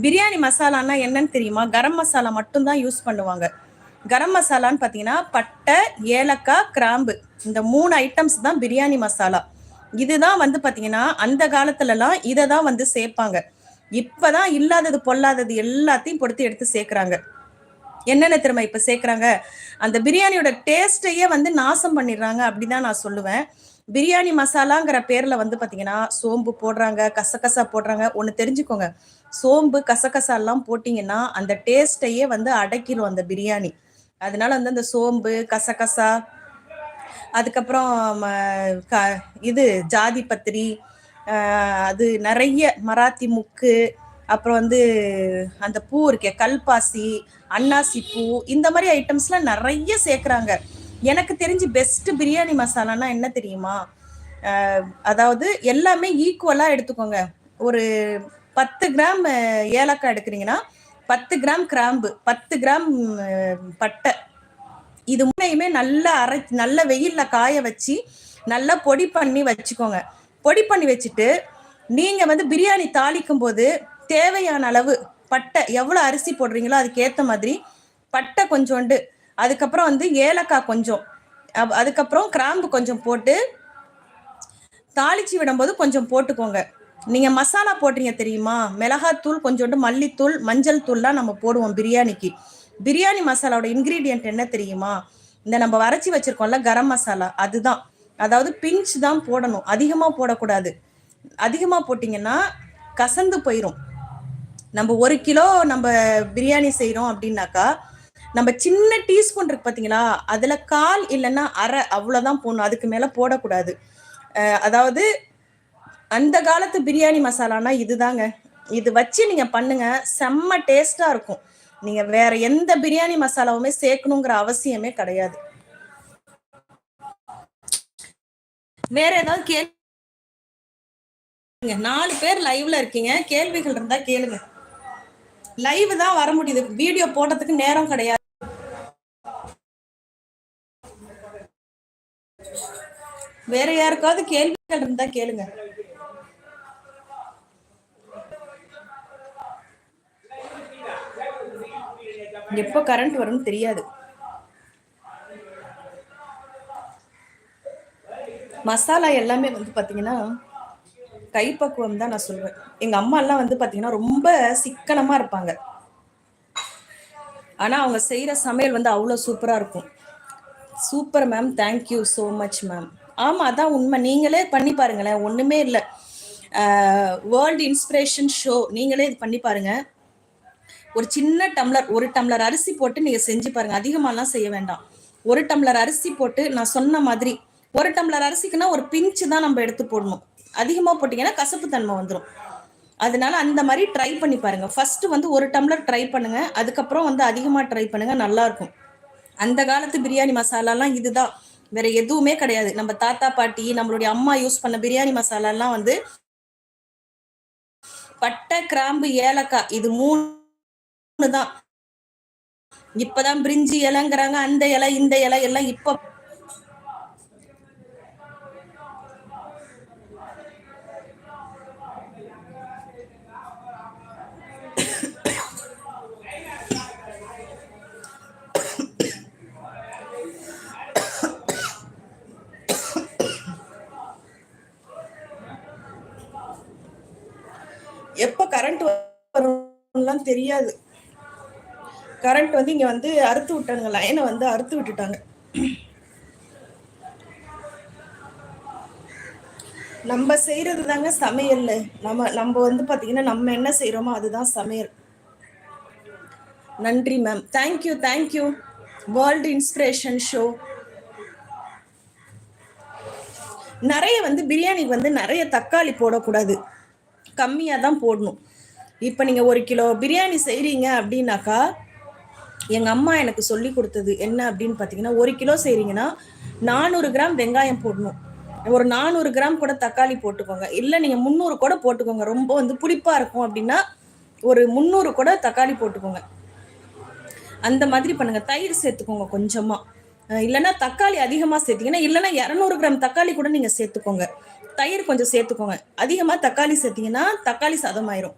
பிரியாணி மசாலான்னா என்னன்னு தெரியுமா? கரம் மசாலா மட்டும்தான் யூஸ் பண்ணுவாங்க. கரம் மசாலான்னு பார்த்தீங்கன்னா, பட்டை, ஏலக்காய், கிராம்பு இந்த 3 ஐட்டம்ஸ் தான் பிரியாணி மசாலா. இதுதான் வந்து பார்த்தீங்கன்னா, அந்த காலத்துலலாம் இத தான் வந்து சேர்ப்பாங்க. இப்பதான் இல்லாதது, பொல்லாதது எல்லாத்தையும் பொடுத்து எடுத்து சேர்க்குறாங்க. என்னென்ன தெரியுமா இப்ப சேர்க்குறாங்க? அந்த பிரியாணியோட டேஸ்ட்டையே வந்து நாசம் பண்ணிடுறாங்க அப்படிதான் நான் சொல்லுவேன். பிரியாணி மசாலாங்கிற பேர்ல வந்து பார்த்தீங்கன்னா, சோம்பு போடுறாங்க, கசகசா போடுறாங்க. ஒண்ணு தெரிஞ்சுக்கோங்க. சோம்பு, கசகசாலாம் போட்டீங்கன்னா, அந்த டேஸ்ட்டையே வந்து அடக்கிரும் அந்த பிரியாணி. அதனால வந்து அந்த சோம்பு, கசகசா, அதுக்கப்புறம் ம க இது ஜாதி பத்திரி, அது நெறைய மராத்தி முக்கு, அப்புறம் வந்து அந்த பூ இருக்கே கல்பாசி, அன்னாசி பூ, இந்த மாரி ஐட்டம்ஸ்லாம் நெறைய சேர்க்குறாங்க. எனக்கு தெரிஞ்சு பெஸ்ட் பிரியாணி மசாலானா என்ன தெரியுமா? அதாவது எல்லாமே ஈக்குவலா எடுத்துக்கோங்க. ஒரு 10 கிராம் ஏலக்காய் எடுக்குறீங்கன்னா, 10 கிராம் கிராம்பு, 10 கிராம் பட்டை. இது 3யுமே நல்லா நல்ல வெயில்ல காய வச்சு, நல்லா பொடி பண்ணி வச்சுக்கோங்க. பொடி பண்ணி வச்சுட்டு, நீங்க வந்து பிரியாணி தாளிக்கும்போது தேவையான அளவு பட்டை எவ்வளோ அரிசி போடுறீங்களோ அதுக்கு ஏத்த மாதிரி பட்டை கொஞ்சோண்டு, அதுக்கப்புறம் வந்து ஏலக்காய் கொஞ்சம், அதுக்கப்புறம் கிராம்பு கொஞ்சம் போட்டு தாளிச்சு விடும்போது கொஞ்சம் போட்டுக்கோங்க. நீங்க மசாலா போடுறீங்க தெரியுமா? மிளகாத்தூள், கொஞ்சோண்டு மல்லித்தூள், மஞ்சள் தூள்லாம் நம்ம போடுவோம் பிரியாணிக்கு. பிரியாணி மசாலாவோட இன்கிரீடியன்ட் என்ன தெரியுமா? இந்த நம்ம வரைச்சி வச்சிருக்கோம்ல கரம் மசாலா, அதுதான். அதாவது பிஞ்ச் தான் போடணும். அதிகமா போடக்கூடாது. அதிகமா போட்டீங்கன்னா கசந்து போயிரும். நம்ம 1 கிலோ நம்ம பிரியாணி செய்றோம் அப்படின்னாக்கா, நம்ம சின்ன டீஸ்பூன் இருக்கு பார்த்தீங்களா? அதுல 1/4 இல்லன்னா 1/2 அவ்வளோதான் போடணும். அதுக்கு மேல போடக்கூடாது. அதாவது அந்த காலத்து பிரியாணி மசாலானா இதுதாங்க. இது வச்சு நீங்க பண்ணுங்க. செம்ம டேஸ்ட்டா இருக்கும். நீங்க வேற எந்த பிரியாணி மசாலாவுமே சேர்க்கணுங்கிற அவசியமே கிடையாது. வேற ஏதாவது கேள்வி? 4 பேர் லைவ்ல இருக்கீங்க. கேள்விகள் இருந்தா கேளுங்க. லைவ் தான் வர முடியுது. வீடியோ போடுறதுக்கு நேரம் கிடையாது. வேற யாருக்காவது கேள்விகள் இருந்தா கேளுங்க. எப்போ கரண்ட் வரும்னு தெரியாது. மசாலா எல்லாமே வந்து பாத்தீங்கன்னா கைப்பக்குவம் தான் நான் சொல்வேன். எங்க அம்மா எல்லாம் வந்து பாத்தீங்கன்னா ரொம்ப சிக்கனமா இருப்பாங்க. ஆனா அவங்க செய்யற சமையல் வந்து அவ்வளவு சூப்பரா இருக்கும். Super ma'am, thank you so much ma'am. ஆமா, அதான் உண்மை. நீங்களே பண்ணி பாருங்களேன், ஒண்ணுமே இல்லை. வேர்ல்டு இன்ஸ்பிரேஷன் ஷோ நீங்களே இது பண்ணி பாருங்க. ஒரு சின்ன டம்ளர், 1 டம்ளர் அரிசி போட்டு நீங்க செஞ்சு பாருங்க. அதிகமாலாம் செய்ய வேண்டாம். 1 டம்ளர் அரிசி போட்டு நான் சொன்ன மாதிரி 1 டம்ளர் அரிசிக்குன்னா ஒரு பிஞ்சு தான் நம்ம எடுத்து போடணும். அதிகமா போட்டீங்கன்னா கசப்பு தன்மை வந்துடும். அதனால அந்த மாதிரி ட்ரை பண்ணி பாருங்க. ஃபர்ஸ்ட் வந்து 1 டம்ளர் ட்ரை பண்ணுங்க. அதுக்கப்புறம் வந்து அதிகமா ட்ரை பண்ணுங்க. நல்லா இருக்கும். அந்த காலத்து பிரியாணி மசாலாலாம் இதுதான். வேற எதுவுமே கிடையாது. நம்ம தாத்தா பாட்டி, நம்மளுடைய அம்மா யூஸ் பண்ண பிரியாணி மசாலாலாம் வந்து பட்டை, கிராம்பு, ஏலக்காய், இது 3 தான். இப்பதான் பிரிஞ்சி இலைங்கிறாங்க. அந்த இலை, இந்த இலை எல்லாம் இப்ப எப்ப கரண்ட் வரும்லாம் தெரியாது. கரண்ட் வந்து இங்க வந்து அறுத்து விட்டானுங்க. லைனை வந்து அறுத்து விட்டுட்டாங்க. நம்ம செய்யறது தாங்க சமையல். நம்ம வந்து பாத்தீங்கன்னா நம்ம என்ன செய்யறோமோ அதுதான் சமையல். நன்றி ma'am. Thank you thank you. World inspiration show. நிறைய வந்து பிரியாணிக்கு வந்து நிறைய தக்காளி போடக்கூடாது. கம்மியா தான் போடணும். இப்ப நீங்க 1 கிலோ பிரியாணி செய்றீங்க அப்படின்னாக்கா, எங்க அம்மா எனக்கு சொல்லி கொடுத்தது என்ன அப்படின்னு பாத்தீங்கன்னா, 1 கிலோ செய்றீங்கன்னா 400 கிராம் வெங்காயம் போடணும். ஒரு 400 கிராம் கூட தக்காளி போட்டுக்கோங்க. இல்ல நீங்க 300 கூட போட்டுக்கோங்க. ரொம்ப வந்து புளிப்பா இருக்கும் அப்படின்னா ஒரு 300 கூட தக்காளி போட்டுக்கோங்க. அந்த மாதிரி பண்ணுங்க. தயிர் சேர்த்துக்கோங்க கொஞ்சமா. இல்லைன்னா தக்காளி அதிகமா சேர்த்தீங்கன்னா, இல்லைன்னா 200 கிராம் தக்காளி கூட நீங்க சேர்த்துக்கோங்க. தயிர் கொஞ்சம் சேர்த்துக்கோங்க. அதிகமா தக்காளி சேர்த்தீங்கன்னா தக்காளி சாதம் ஆயிரும்.